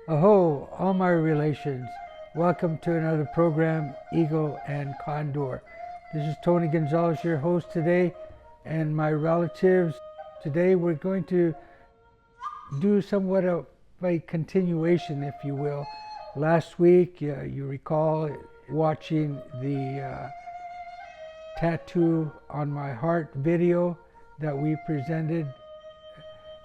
Aho, all my relations. Welcome to another program, Eagle and Condor. This is Tony Gonzalez, your host today, and my relatives. Today we're going to do somewhat of a continuation, if you will. Last week, you recall watching the tattoo on my heart video that we presented,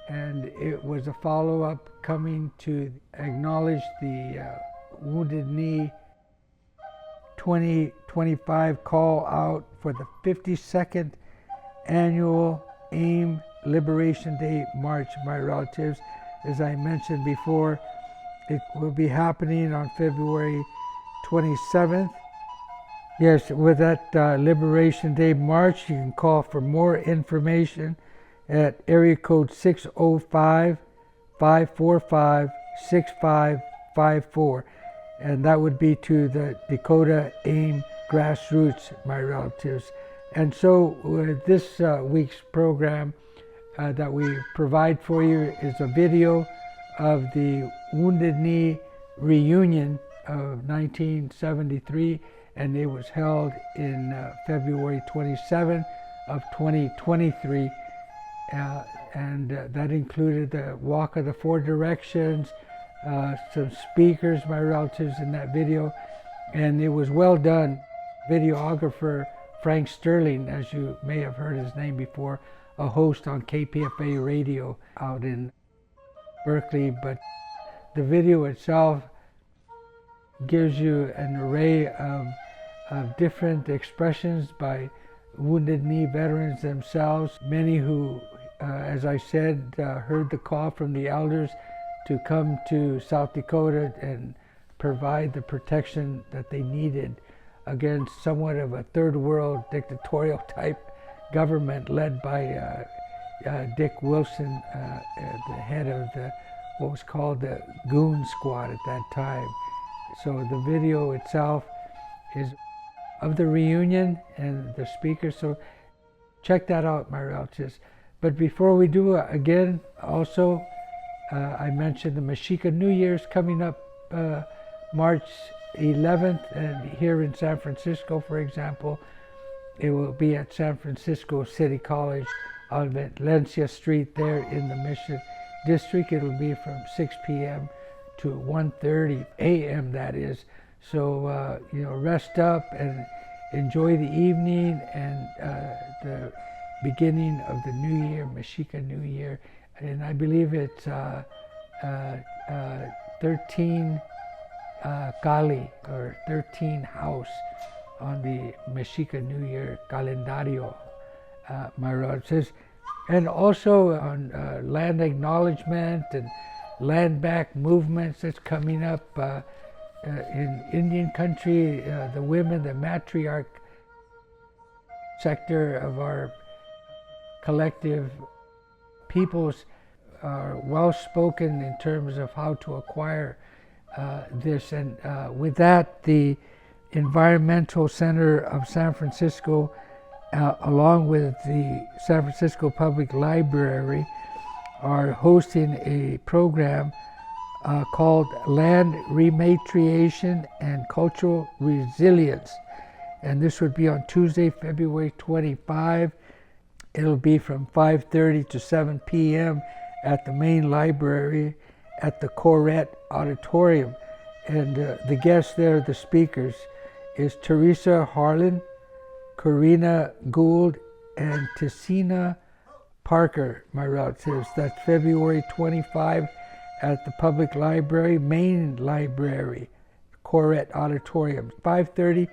and it was a follow-up coming to acknowledge the Wounded Knee 2025 call out for the 52nd annual AIM Liberation Day March, my relatives. As I mentioned before, it will be happening on February 27th. Yes, with that Liberation Day March, you can call for more information at area code 605-545-6554. And that would be to the Dakota AIM grassroots, my relatives. And so with this week's program that we provide for you is a video of the Wounded Knee reunion of 1973, and it was held in February 27 of 2023. And that included the Walk of the Four Directions, some speakers, my relatives, in that video, and it was well done. Videographer Frank Sterling, as you may have heard his name before, a host on KPFA radio out in Berkeley, but the video itself gives you an array of different expressions by Wounded Knee veterans themselves, many who, as I said, heard the call from the elders to come to South Dakota and provide the protection that they needed against somewhat of a third world dictatorial type government led by Dick Wilson, the head of what was called the Goon Squad at that time. So the video itself is of the reunion and the speakers, so check that out, my relatives. But before we do, again, also, I mentioned the Mexica New Year's coming up March 11th, and here in San Francisco, for example, it will be at San Francisco City College on Valencia Street there in the Mission District. It'll be from 6 p.m. to 1:30 a.m. that is. So, rest up and enjoy the evening and the beginning of the new year, Mexica New Year. And I believe it's 13 Kali, or 13 house on the Mexica New Year calendario, my relatives. And also on land acknowledgement and land back movements that's coming up in Indian country. The women, the matriarch sector of our collective peoples are well spoken in terms of how to acquire this. And with that, the Environmental Center of San Francisco, along with the San Francisco Public Library, are hosting a program called Land Rematriation and Cultural Resilience. And this would be on Tuesday, February 25. It'll be from 5:30 to 7 p.m. at the main library at the Corette Auditorium. And the guests there, the speakers, is Teresa Harlan, Karina Gould, and Tessina Parker, my relatives. That's February 25 at the Public Library, main library, Corette Auditorium, 5:30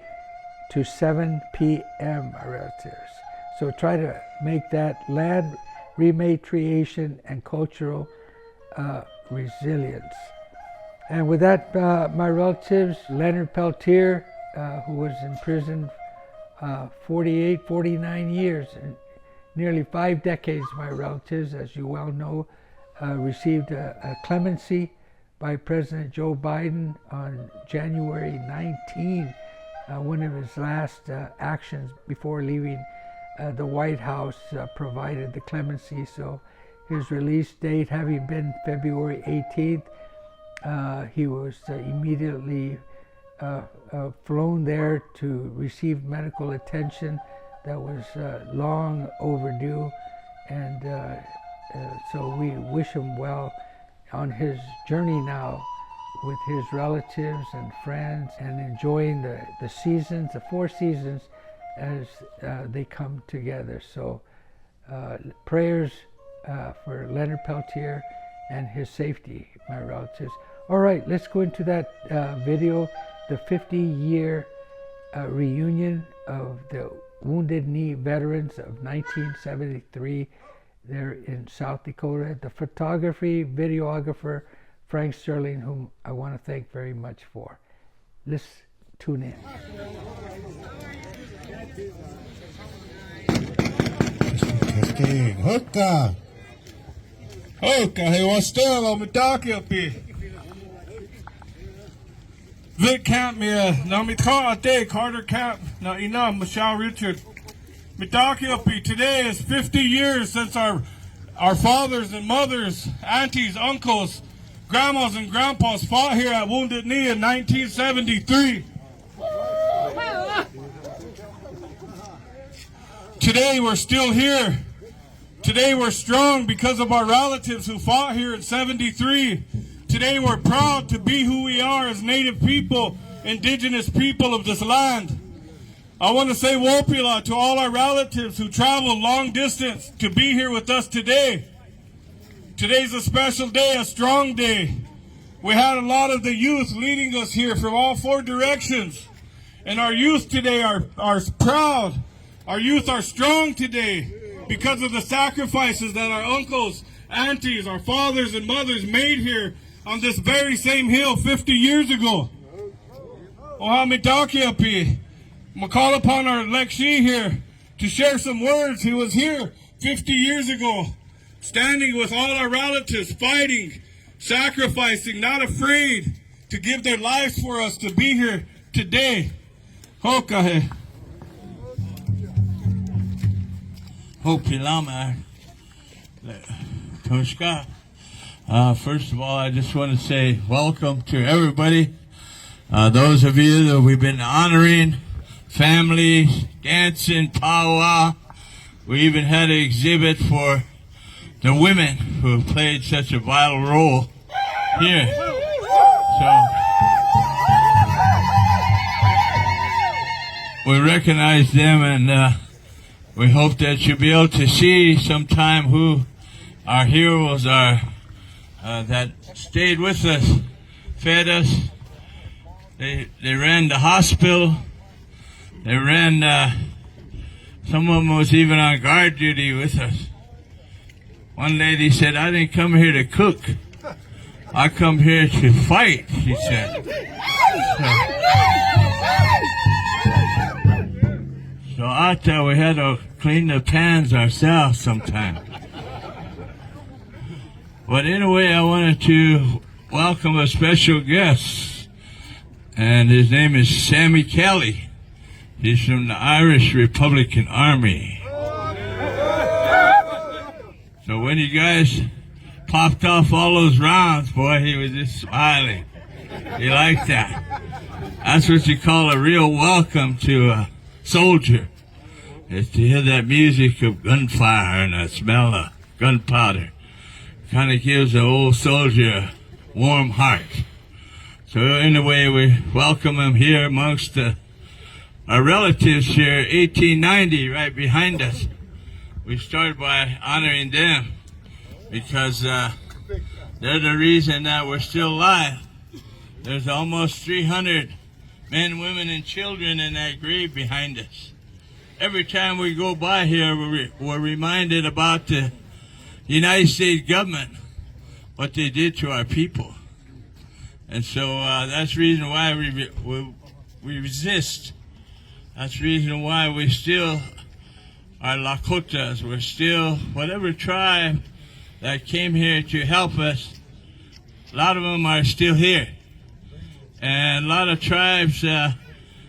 to 7 p.m., my relatives. So try to make that land rematriation and cultural resilience. And with that, my relatives, Leonard Peltier, who was in prison 49 years, nearly 5 decades, my relatives, as you well know, received a clemency by President Joe Biden on January 19, one of his last actions before leaving the White House provided the clemency. So his release date having been February 18th, he was immediately flown there to receive medical attention that was long overdue, and so we wish him well on his journey now with his relatives and friends, and enjoying the seasons, the 4 seasons, as they come together. So prayers for Leonard Peltier and his safety, my relatives. All right, let's go into that video, the 50-year reunion of the Wounded Knee veterans of 1973 there in South Dakota. The photography, videographer, Frank Sterling, whom I want to thank very much for. Let's tune in. Hukka! Hukka, hei wastella med dakiapi. Vic Camp me na mitha day Carter Camp na ina Michelle Richard. Midakiapi, today is 50 years since our fathers and mothers, aunties, uncles, grandmas and grandpas fought here at Wounded Knee in 1973. Today we're still here. Today we're strong because of our relatives who fought here in 73. Today we're proud to be who we are as Native people, indigenous people of this land. I want to say Wopila to all our relatives who traveled long distance to be here with us today. Today's a special day, a strong day. We had a lot of the youth leading us here from all 4 directions. And our youth today are proud. Our youth are strong today because of the sacrifices that our uncles, aunties, our fathers and mothers made here on this very same hill 50 years ago. Ohamidakiapi. We'll call upon our Lekshi here to share some words. He was here 50 years ago, standing with all our relatives, fighting, sacrificing, not afraid to give their lives for us to be here today. Hokahe. Hopilama. Toshka. First of all, I just want to say welcome to everybody. Those of you that we've been honoring, families, dancing, powwow. We even had an exhibit for the women who played such a vital role here. So we recognize them, and we hope that you'll be able to see sometime who our heroes are that stayed with us, fed us. They ran the hospital. They ran, some of them was even on guard duty with us. One lady said, I didn't come here to cook. I come here to fight, she said. So I thought we had to clean the pans ourselves sometime. But anyway, I wanted to welcome a special guest. And his name is Sammy Kelly. He's from the Irish Republican Army. So when you guys popped off all those rounds, boy, he was just smiling. He liked that. That's what you call a real welcome to a soldier. Is to hear that music of gunfire and the smell of gunpowder. Kind of gives an old soldier a warm heart. So anyway, we welcome him here amongst our relatives here, 1890, right behind us. We started by honoring them because they're the reason that we're still alive. There's almost 300 men, women, and children in that grave behind us. Every time we go by here, we're reminded about the United States government, what they did to our people. And so that's the reason why we resist. That's the reason why we still are Lakotas. We're still whatever tribe that came here to help us. A lot of them are still here. And a lot of tribes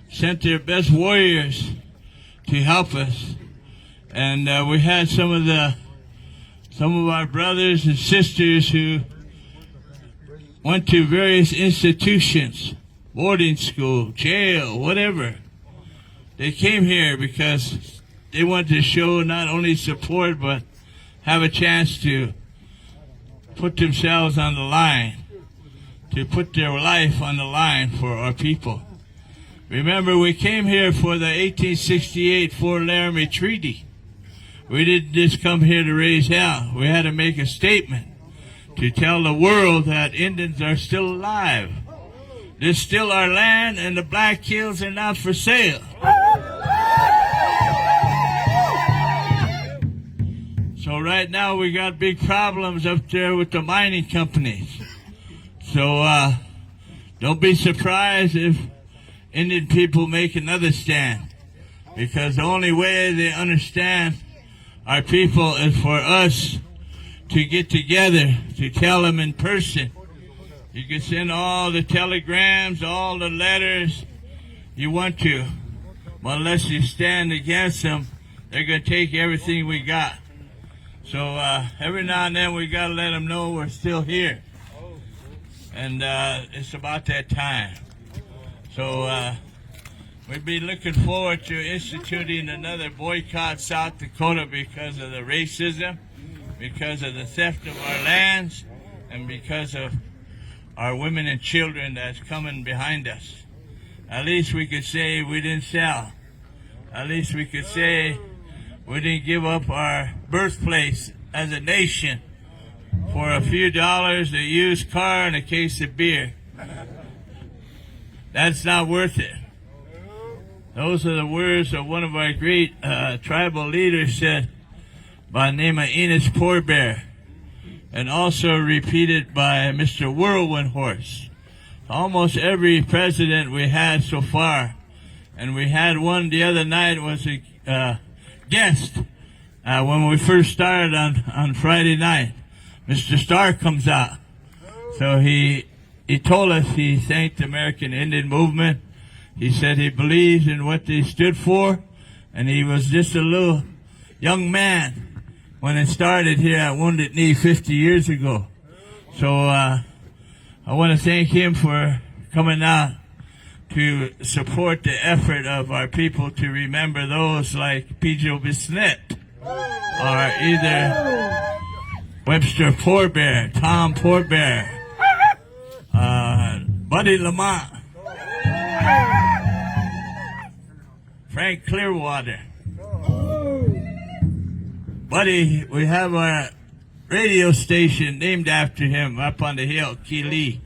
sent their best warriors to help us. And we had some of our brothers and sisters who went to various institutions, boarding school, jail, whatever. They came here because they wanted to show not only support, but have a chance to put themselves on the line, to put their life on the line for our people. Remember, we came here for the 1868 Fort Laramie Treaty. We didn't just come here to raise hell. We had to make a statement to tell the world that Indians are still alive. They're still our land, and the Black Hills are not for sale. So right now we got big problems up there with the mining companies. So don't be surprised if Indian people make another stand, because the only way they understand our people is for us to get together, to tell them in person. You can send all the telegrams, all the letters you want to, but unless you stand against them, they're going to take everything we got. So every now and then we got to let them know we're still here. And it's about that time. So we'd be looking forward to instituting another boycott South Dakota because of the racism, because of the theft of our lands, and because of our women and children that's coming behind us. At least we could say we didn't sell. At least we could say we didn't give up our birthplace as a nation for a few dollars, a used car, and a case of beer. That's not worth it. Those are the words of one of our great tribal leaders said by the name of Enos Poorbear, and also repeated by Mr. Whirlwind Horse. Almost every president we had so far, and we had one the other night, was a guest when we first started on Friday night. Mr. Starr comes out. So he told us he thanked the American Indian movement. He said he believes in what they stood for, and he was just a little young man when it started here at Wounded Knee 50 years ago. So I want to thank him for coming out to support the effort of our people to remember those like Pijo Bisnet, or either Webster Poorbear, Tom Poorbear, Buddy Lamont, Frank Clearwater. Buddy, we have our radio station named after him up on the hill, Keeley.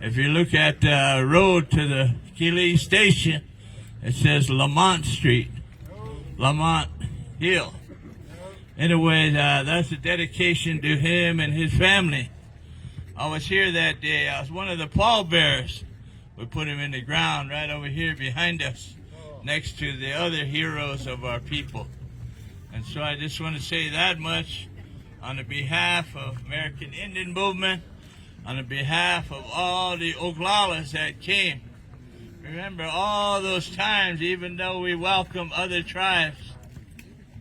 If you look at the road to the Keeley station, it says Lamont Street, Lamont Hill. Anyway, that's a dedication to him and his family. I was here that day. I was one of the pallbearers. We put him in the ground right over here behind us, next to the other heroes of our people. And so I just want to say that much on the behalf of American Indian Movement, on the behalf of all the Oglalas that came. Remember all those times, even though we welcome other tribes,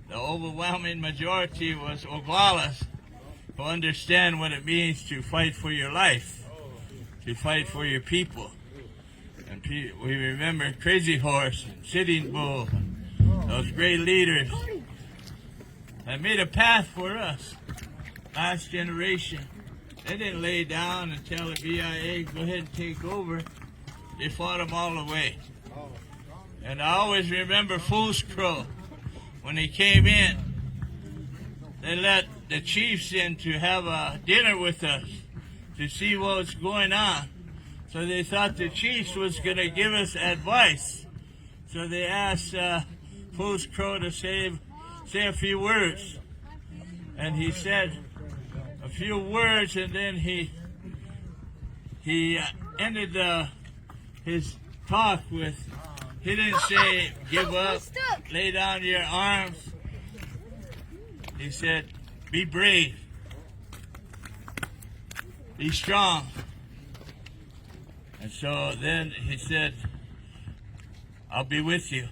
the overwhelming majority was Oglalas, who understand what it means to fight for your life, to fight for your people. And we remember Crazy Horse and Sitting Bull, those great leaders that made a path for us, last generation. They didn't lay down and tell the BIA, go ahead and take over. They fought them all the way. And I always remember Fool's Crow. When he came in, they let the chiefs in to have a dinner with us to see what was going on. So they thought the chiefs was going to give us advice. So they asked Fool's Crow to say a few words. And he said a few words, and then he ended his talk with, he didn't say, give up, lay down your arms. He said, be brave, be strong. And so then he said, I'll be with you.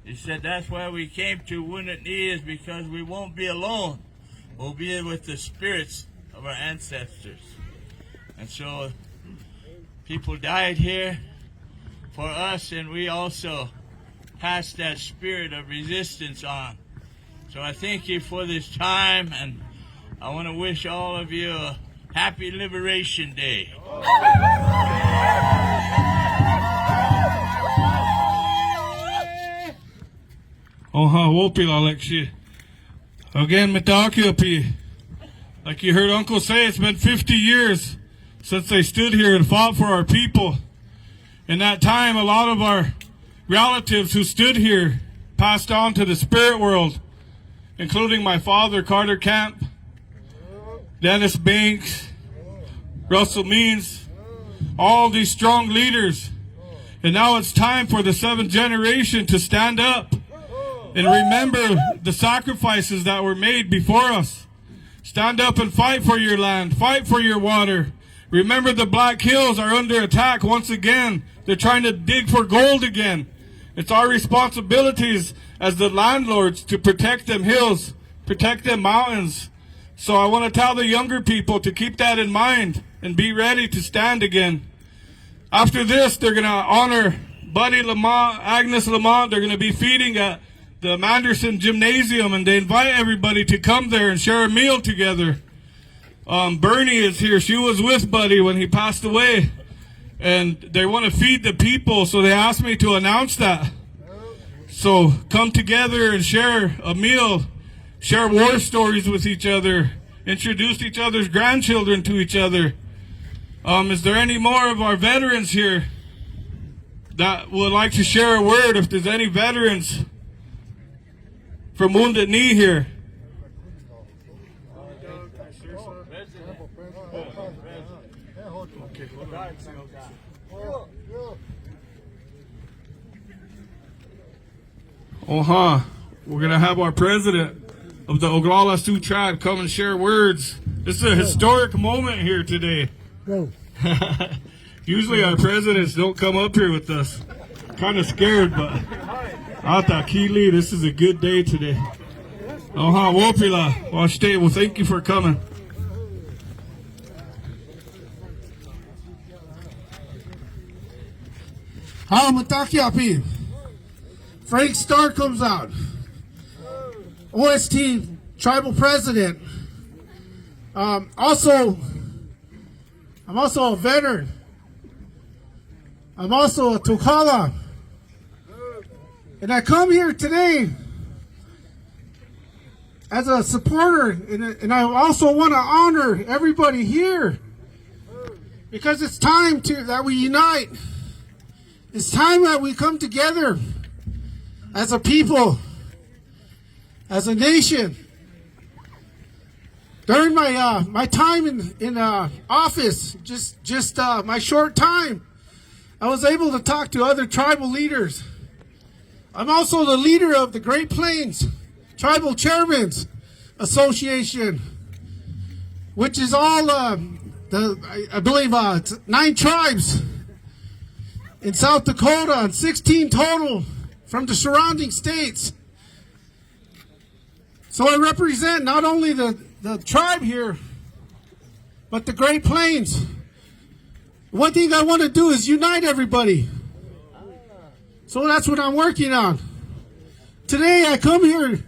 He said, that's why we came to Wounded Knee, is because we won't be alone. We'll be with the spirits of our ancestors. And so people died here for us, and we also passed that spirit of resistance on. So I thank you for this time, and I want to wish all of you a happy Liberation Day. Oha wopila Alexi. Again, Mitakiapi. Like you heard Uncle say, it's been 50 years since they stood here and fought for our people. In that time, a lot of our relatives who stood here passed on to the spirit world, including my father, Carter Camp, Dennis Banks, Russell Means, all these strong leaders. And now it's time for the seventh generation to stand up and remember the sacrifices that were made before us. Stand up and fight for your land, fight for your water. Remember, the Black Hills are under attack once again. They're trying to dig for gold again. It's our responsibilities as the landlords to protect them hills, protect them mountains. So I want to tell the younger people to keep that in mind and be ready to stand again. After this, they're going to honor Buddy Lamont, Agnes Lamont. They're going to be feeding at the Manderson Gymnasium, and they invite everybody to come there and share a meal together. Bernie is here. She was with Buddy when he passed away, and they want to feed the people, so they asked me to announce that. So come together and share a meal, share war stories with each other, introduce each other's grandchildren to each other. Is there any more of our veterans here that would like to share a word? If there's any veterans from Wounded Knee here. We're going to have our president of the Oglala Sioux tribe come and share words. This is a historic moment here today. Go. Usually our presidents don't come up here with us. Kind of scared, but Ata Kili, this is a good day today. Wopila, Washte, well, thank you for coming. Matakiapi. Frank Starr comes out. OST tribal president. I'm also a veteran. I'm also a Tukala. And I come here today as a supporter, and I also want to honor everybody here, because it's time that we unite. It's time that we come together as a people, as a nation. During my time in office, just my short time, I was able to talk to other tribal leaders. I'm also the leader of the Great Plains Tribal Chairmen's Association, which is all I believe 9 tribes in South Dakota and 16 total from the surrounding states. So I represent not only the tribe here, but the Great Plains. One thing I want to do is unite everybody. So that's what I'm working on. Today I come here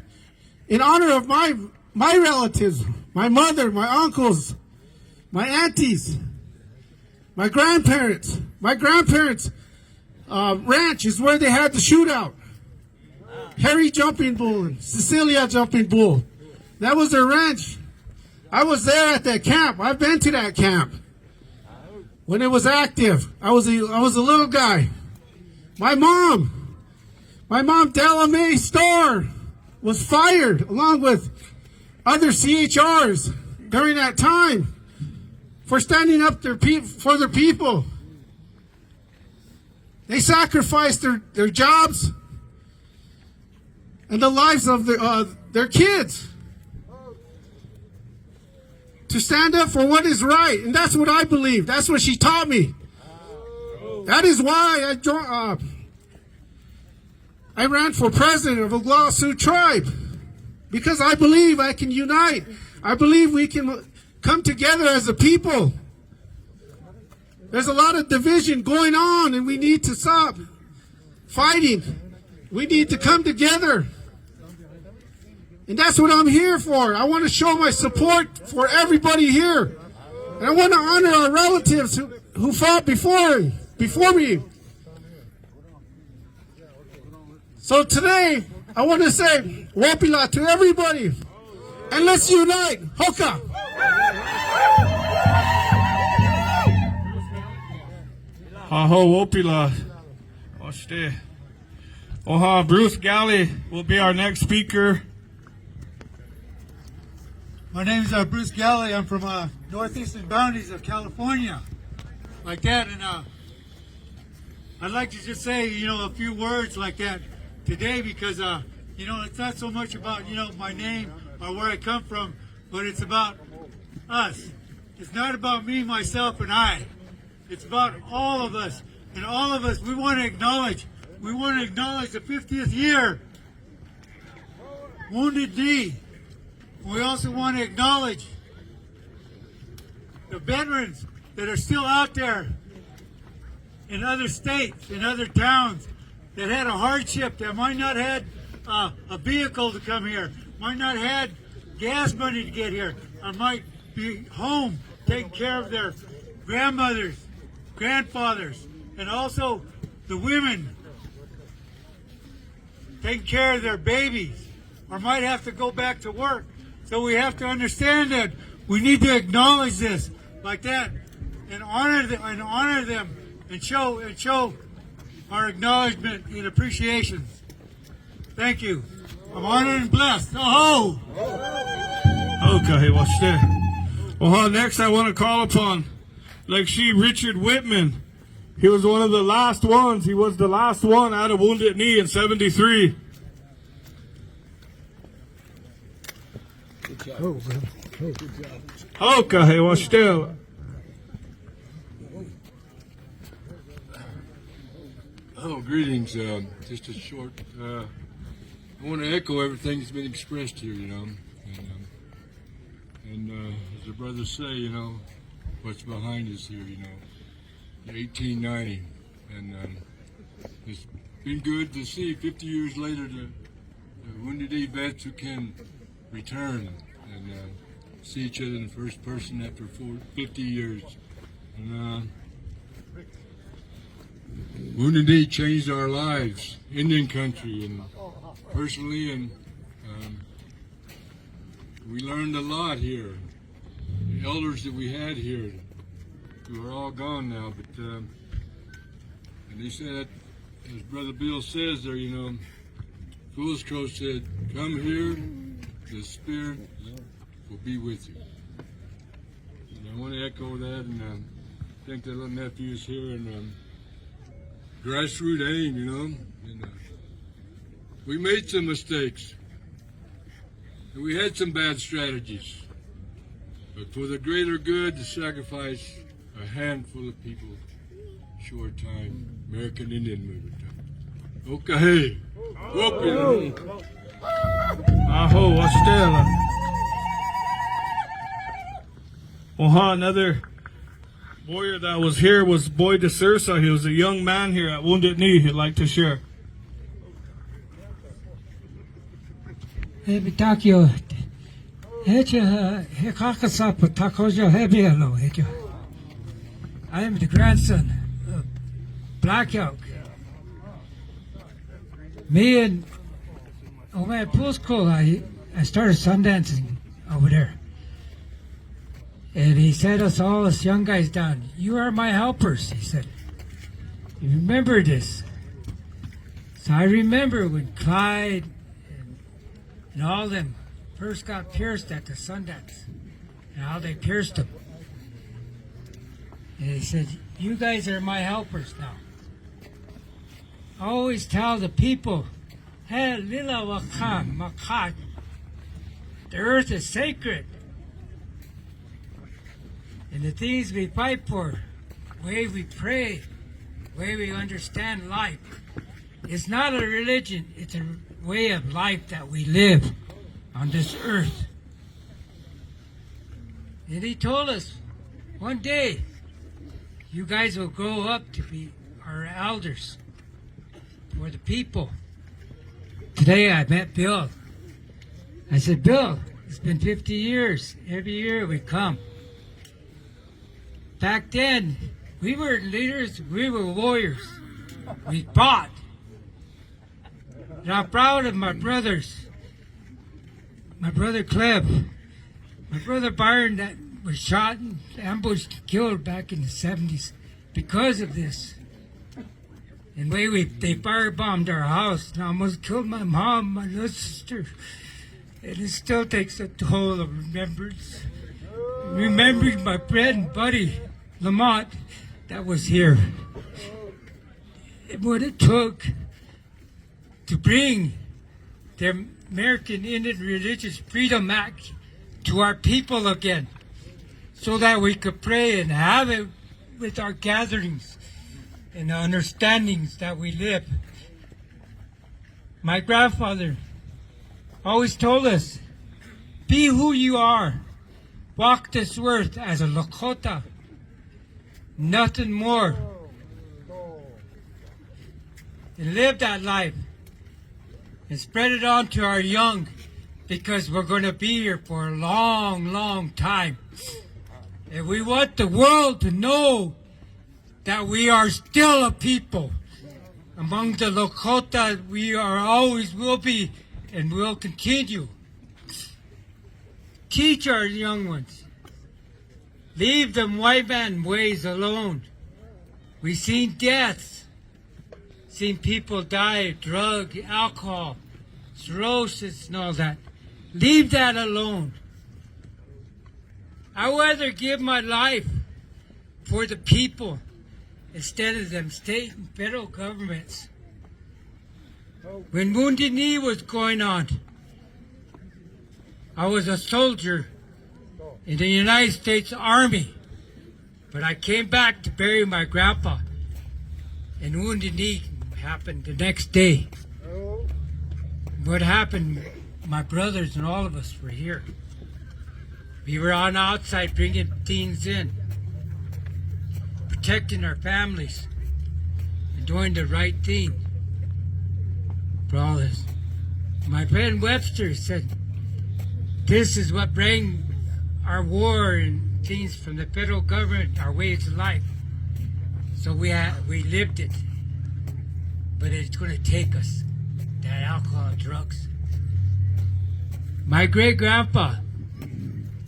in honor of my relatives, my mother, my uncles, my aunties, my grandparents. My grandparents' ranch is where they had the shootout. Harry Jumping Bull and Cecilia Jumping Bull. That was their ranch. I was there at that camp. I've been to that camp when it was active. I was a little guy. My mom, Della Mae Storr, was fired along with other CHRs during that time for standing up for their people. They sacrificed their jobs and the lives of their kids to stand up for what is right. And that's what I believe. That's what she taught me. That is why I ran for president of Oglala Sioux tribe, because I believe I can unite. I believe we can come together as a people There's a lot of division going on, and we need to stop fighting. We need to come together. And that's what I'm here for. I want to show my support for everybody here. And I want to honor our relatives who fought before me. So today, I want to say, Wopila to everybody. And let's unite. Hoka! Aho Wopila. Oshte. Oha, Bruce Galley will be our next speaker. My name is Bruce Galley. I'm from northeastern boundaries of California, like that. And I'd like to just say, a few words like that today because, it's not so much about, my name or where I come from, but it's about us. It's not about me, myself, and I. It's about all of us. And all of us, we want to acknowledge the 50th year Wounded Knee. We also want to acknowledge the veterans that are still out there in other states, in other towns, that had a hardship, that might not have had a vehicle to come here, might not have had gas money to get here, or might be home taking care of their grandmothers, grandfathers, and also the women taking care of their babies, or might have to go back to work. So we have to understand that we need to acknowledge this like that, and honor them, and show our acknowledgement and appreciation. Thank you. I'm honored and blessed. Oh ho! Okay, watch that. Well, next I want to call upon, Richard Whitman. He was one of the last ones. He was the last one out of Wounded Knee in 73. Okay, well, still. Oh, greetings. Just a short. I want to echo everything that's been expressed here, and as the brothers say, what's behind us here, 1890, and it's been good to see 50 years later the Wounded Knee vets who can return and see each other in the first person after 50 years. And Wounded Knee changed our lives, Indian country, and personally, and we learned a lot here. The elders that we had here, who are all gone now, but and they said, as Brother Bill says there, Fool's Crow said, "Come here, the Spirit will be with you." And I want to echo that, and thank the little nephews here, and grassroots aim, and we made some mistakes, and we had some bad strategies, but for the greater good, to sacrifice a handful of people, short time, American Indian movement. Okay, whooping. Aho, Ostella. Another warrior that was here was Boy de Sursa. He was a young man here at Wounded Knee he'd like to share. Bitakio, I am the grandson of Black Elk. Me and my pool school, I started sundancing over there. And he said us all, us young guys down, "You are my helpers," he said. "You remember this?" So I remember when Clyde and all them first got pierced at the Sundance, and how they pierced them. And he said, "You guys are my helpers now." I always tell the people, "Hey, lila wakam makat." The earth is sacred. And the things we fight for, the way we pray, the way we understand life, it's not a religion, it's a way of life that we live on this earth. And he told us one day, you guys will grow up to be our elders for the people. Today I met Bill. I said, Bill, it's been 50 years. Every year we come. Back then, we weren't leaders, we were warriors. We fought. And I'm proud of my brothers. My brother Cleb, my brother Byron that was shot and ambushed, killed back in the 70s because of this. And they firebombed our house and almost killed my mom, my little sister. And it still takes a toll of remembrance. Remembering my friend and buddy, Lamont, that was here. And what it took to bring the American Indian Religious Freedom Act to our people again, so that we could pray and have it with our gatherings and the understandings that we live. My grandfather always told us, be who you are. Walk this earth as a Lakota. Nothing more. And live that life. And spread it on to our young, because we're going to be here for a long, long time. And we want the world to know that we are still a people. Among the Lakota, we are always will be and will continue. Teach our young ones. Leave them white man ways alone. We've seen deaths. Seen people die of drug, alcohol, cirrhosis and all that. Leave that alone. I'd rather give my life for the people instead of them state and federal governments. When Wounded Knee was going on, I was a soldier in the United States Army, but I came back to bury my grandpa, and Wounded Knee happened the next day. What happened, my brothers and all of us were here. We were on outside bringing things in, protecting our families, and doing the right thing for all this. My friend Webster said, this is what bring our war and things from the federal government, our ways of life. So we lived it. But it's going to take us, that alcohol and drugs. My great-grandpa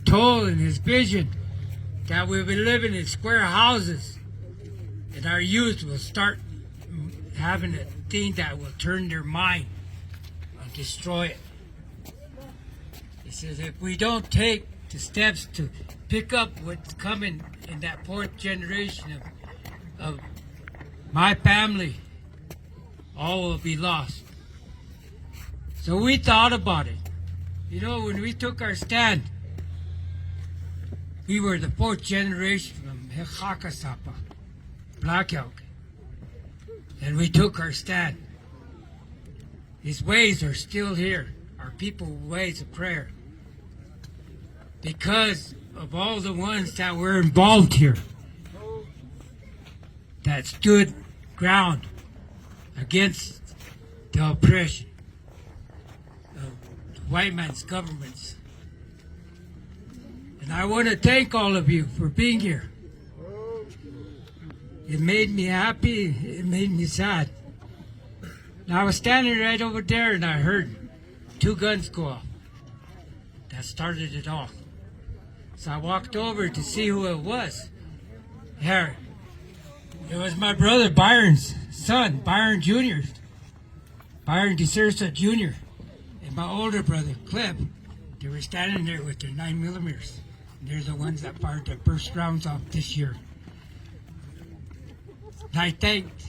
told in his vision that we'll be living in square houses and our youth will start having a thing that will turn their mind and destroy it. He says if we don't take the steps to pick up what's coming in that fourth generation of my family, all will be lost. So we thought about it. You know, when we took our stand, we were the fourth generation from Hekakasapa, Black Elk. And we took our stand. His ways are still here, our people's ways of prayer. Because of all the ones that were involved here, that stood ground against the oppression of the white man's governments. And I want to thank all of you for being here. It made me happy, it made me sad. And I was standing right over there and I heard 2 guns go off. That started it off. So I walked over to see who it was. Here, it was my brother Byron's son, Byron Jr., Byron DeSirsa Jr., and my older brother, Cleb. They were standing there with their 9mm. They're the ones that fired their first rounds off this year. And I thanked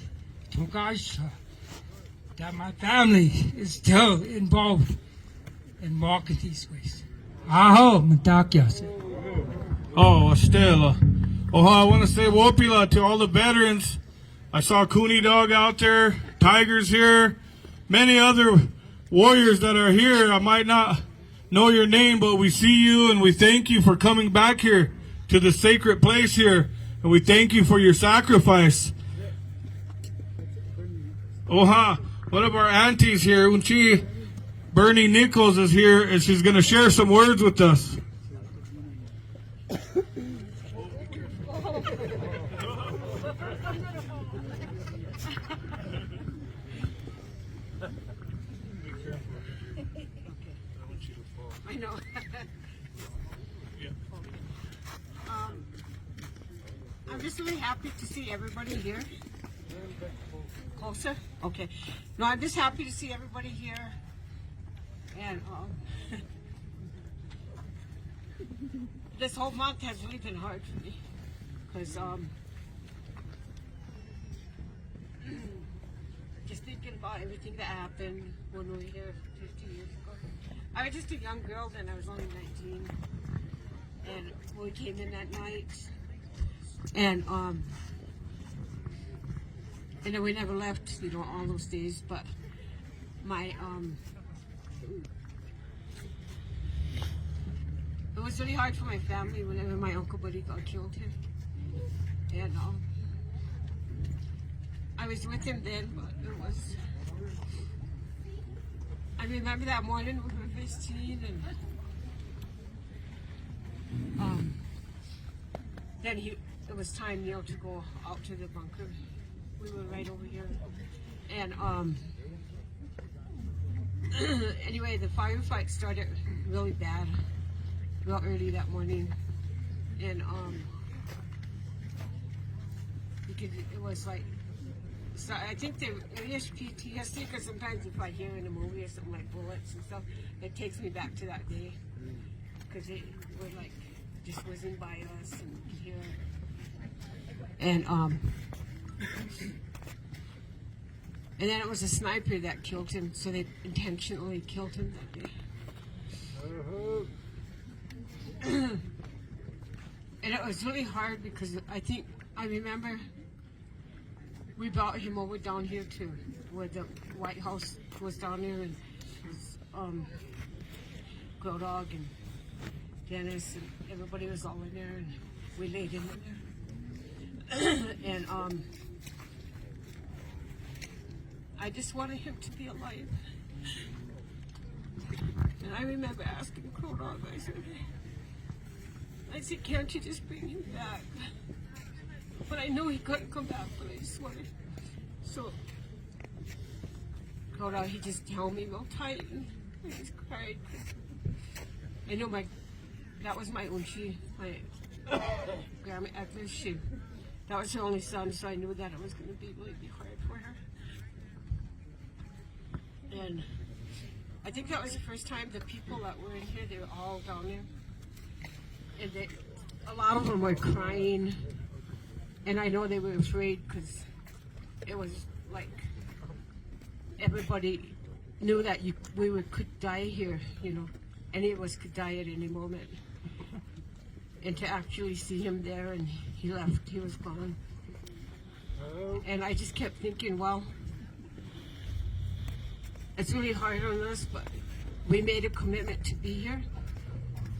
Tungasha that my family is still involved in walking these ways. Aho, Matakyas. Oh, Estela. Oh, I want to say Wopila to all the veterans. I saw Cooney Dog out there, Tiger's here, many other warriors that are here. I might not know your name, but we see you and we thank you for coming back here to the sacred place here. And we thank you for your sacrifice. Oha, one of our aunties here, Unchi Bernie Nichols, is here, and she's going to share some words with us. I know. I'm just really happy to see everybody here. Closer? Okay. No, I'm just happy to see everybody here. And this whole month has really been hard for me. Because just thinking about everything that happened when we were here 50 years ago. I was just a young girl then, I was only 19. And we came in that night. And then we never left, you know, all those days. But my it was really hard for my family whenever my Uncle Buddy got killed here. And I was with him then, but it was, I remember that morning we were visiting, and then it was time, you know, to go out to the bunker. We were right over here. And anyway, the firefight started really bad, real early that morning. And because it was like, so I think there is PTSD, because sometimes if I hear in a movie or something like bullets and stuff, it takes me back to that day. Because it was like just whizzing by us and here. And then it was a sniper that killed him, so they intentionally killed him that day. And it was really hard because I remember we brought him over down here to where the White House was down there, and Grow Dog and Dennis and everybody was all in there, and we laid him in there. And I just wanted him to be alive. And I remember asking Grow Dog, I said, can't you just bring him back? But I know he couldn't come back, but I just wanted. So, Grow Dog, he just held me real tight, and I just cried. I know that was my Unchi, my grandma Eckler. That was her only son, so I knew that it was going to be really hard for her. And I think that was the first time the people that were in here, they were all down there. And a lot of them were crying. And I know they were afraid because it was like everybody knew that we could die here, you know. Any of us could die at any moment. And to actually see him there, and he left, he was gone. And I just kept thinking, well, it's really hard on us, but we made a commitment to be here.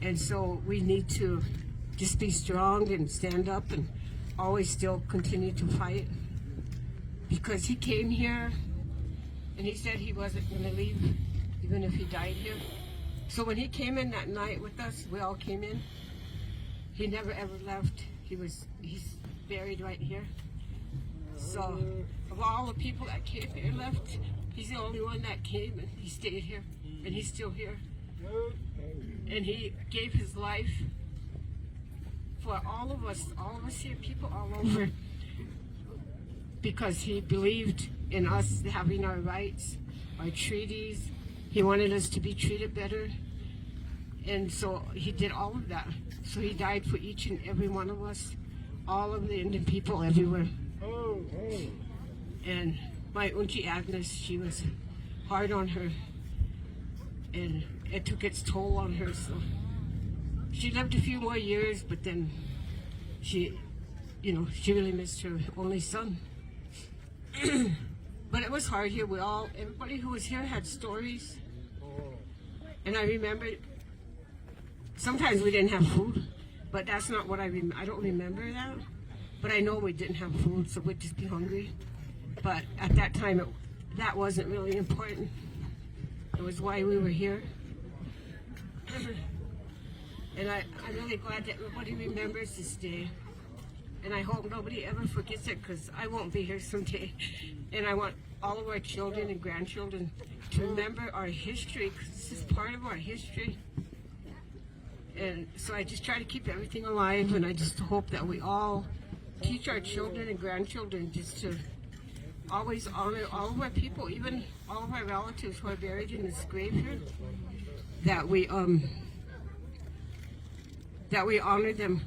And so we need to just be strong and stand up and always still continue to fight. Because he came here and he said he wasn't going to leave, even if he died here. So when he came in that night with us, we all came in. He never ever left. He's buried right here. So of all the people that came here left, he's the only one that came, and he stayed here, and he's still here. And he gave his life for all of us here, people all over, because he believed in us having our rights, our treaties. He wanted us to be treated better. And so he did all of that. So he died for each and every one of us, all of the Indian people everywhere. And my Auntie Agnes, she was hard on her, and it took its toll on her. So she lived a few more years, but then she really missed her only son. But it was hard here. Everybody who was here had stories. And I remember, sometimes we didn't have food, but that's not what I don't remember that. But I know we didn't have food, so we'd just be hungry. But at that time, that wasn't really important. It was why we were here. And I'm really glad that everybody remembers this day. And I hope nobody ever forgets it, because I won't be here someday. And I want all of our children and grandchildren to remember our history, because this is part of our history. And so I just try to keep everything alive, and I just hope that we all teach our children and grandchildren just to always honor all of our people, even all of our relatives who are buried in this grave here, that we honor them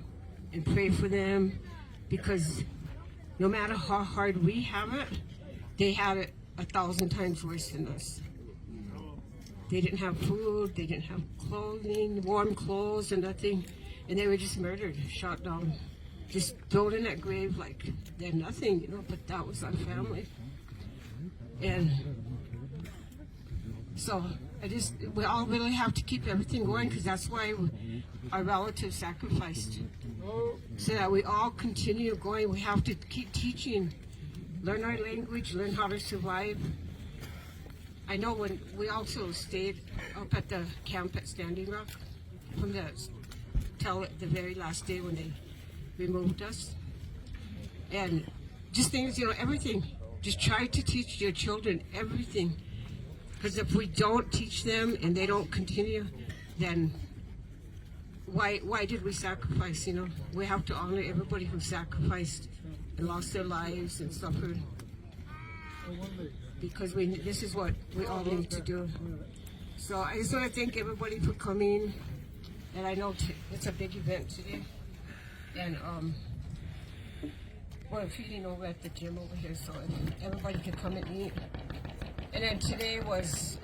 and pray for them, because no matter how hard we have it, they had it 1,000 times worse than us. They didn't have food, they didn't have clothing, warm clothes and nothing, and they were just murdered, shot down, just thrown in that grave like they're nothing, you know, but that was our family. And so we all really have to keep everything going, because that's why our relatives sacrificed, so that we all continue going. We have to keep teaching, learn our language, learn how to survive. I know when we also stayed up at the camp at Standing Rock from till the very last day when they removed us. And just things, you know, everything. Just try to teach your children everything. Because if we don't teach them and they don't continue, then why did we sacrifice, you know? We have to honor everybody who sacrificed and lost their lives and suffered. Because this is what we all need to do. So I just want to thank everybody for coming. And I know it's a big event today. And we're feeding over at the gym over here, so everybody can come and eat. And then today was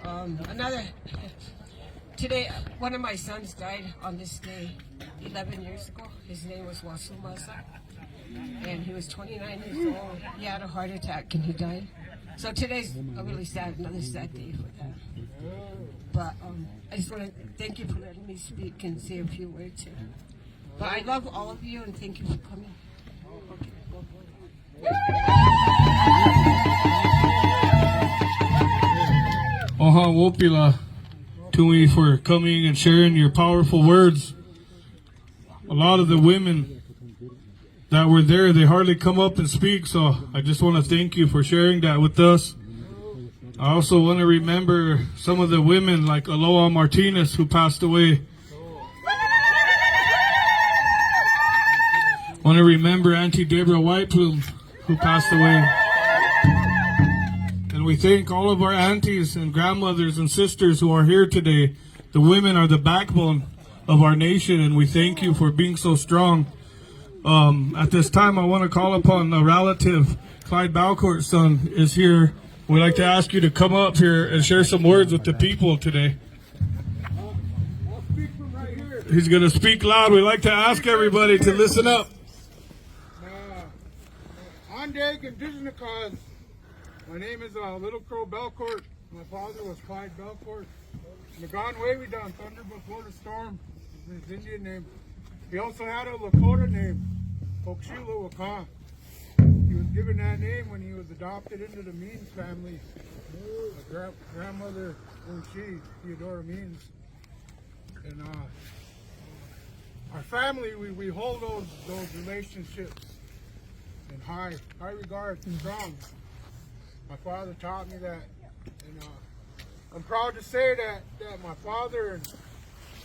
today one of my sons died on this day 11 years ago. His name was Wasu Masa, and he was 29 years old. He had a heart attack and he died. So today's another sad day for that. But I just want to thank you for letting me speak and say a few words here. But I love all of you and thank you for coming. Okay. Oha Wopila Tui for coming and sharing your powerful words. A lot of the women that were there, they hardly come up and speak, so I just want to thank you for sharing that with us. I also want to remember some of the women like Aloha Martinez who passed away. I want to remember Auntie Deborah Whiteplume who passed away. And we thank all of our aunties and grandmothers and sisters who are here today. The women are the backbone of our nation, and we thank you for being so strong. At this time, I want to call upon a relative. Clyde Balcourt's son is here. We'd like to ask you to come up here and share some words with the people today. I'll speak from right here. He's going to speak loud. We'd like to ask everybody to listen up. Andag Indigenous cause. My name is Little Crow Belcourt. My father was Clyde Belcourt. Nagan way we done thunder before the storm. His Indian name. He also had a Lakota name, Okshilo Waka. He was given that name when he was adopted into the Means family. My grandmother, Ochi, Theodora Means. And our family, we hold those relationships in high regard and strong. My father taught me that, and I'm proud to say that my father and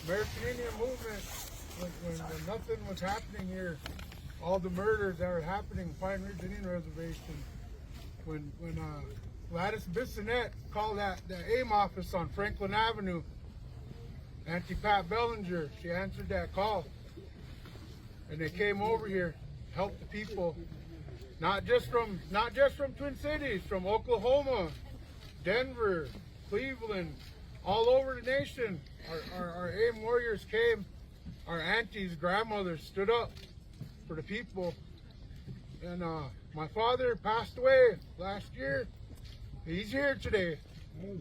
American Indian movement, when nothing was happening here, all the murders that were happening, Pine Ridge Indian Reservation, when Gladys Bissonette called that AIM office on Franklin Avenue, Auntie Pat Bellinger, she answered that call, and they came over here, helped the people. Not just from Twin Cities, from Oklahoma, Denver, Cleveland, all over the nation. Our AIM warriors came. Our aunties, grandmothers stood up for the people. And my father passed away last year. He's here today. Here.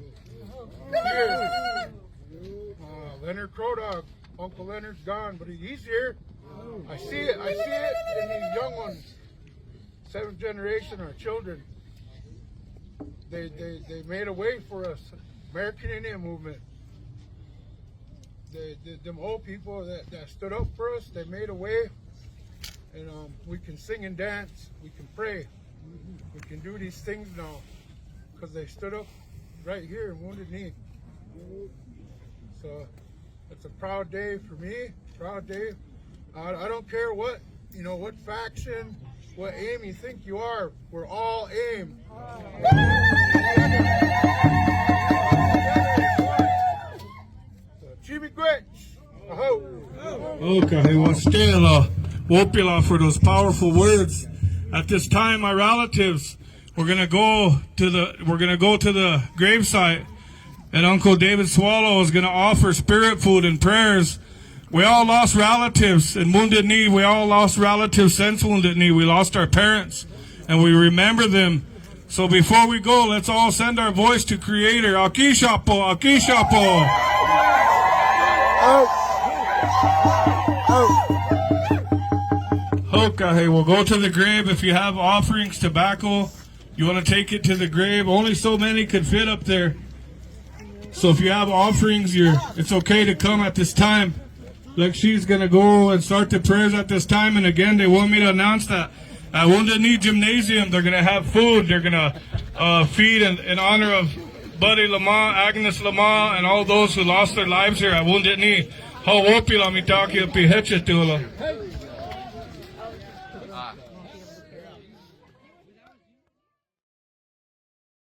Leonard Crodog, Uncle Leonard's gone, but he's here. I see it in these young ones. seventh generation, our children, they made a way for us. American Indian movement. Them old people that stood up for us, they made a way, and we can sing and dance, we can pray, we can do these things now, because they stood up right here in Wounded Knee. So it's a proud day for me, proud day. I don't care what, what faction, what aim you think you are, we're all aim. Okay, well, still, Wopila for those powerful words. At this time, my relatives, we're gonna go to the gravesite, and Uncle David Swallow is gonna offer spirit food and prayers. We all lost relatives in Wounded Knee. We all lost relatives since Wounded Knee. We lost our parents, and we remember them. So before we go, let's all send our voice to Creator. Akishapo, Akishapo. Okay, we'll go to the grave. If you have offerings, tobacco, you want to take it to the grave. Only so many could fit up there. So if you have offerings, it's okay to come at this time. Like, she's going to go and start the prayers at this time. And again, they want me to announce that at Wounded Knee Gymnasium, they're going to have food. They're going to feed in honor of Buddy Lamont, Agnes Lamont, and all those who lost their lives here at Wounded Knee. Hawopila mitaki pi heche tula.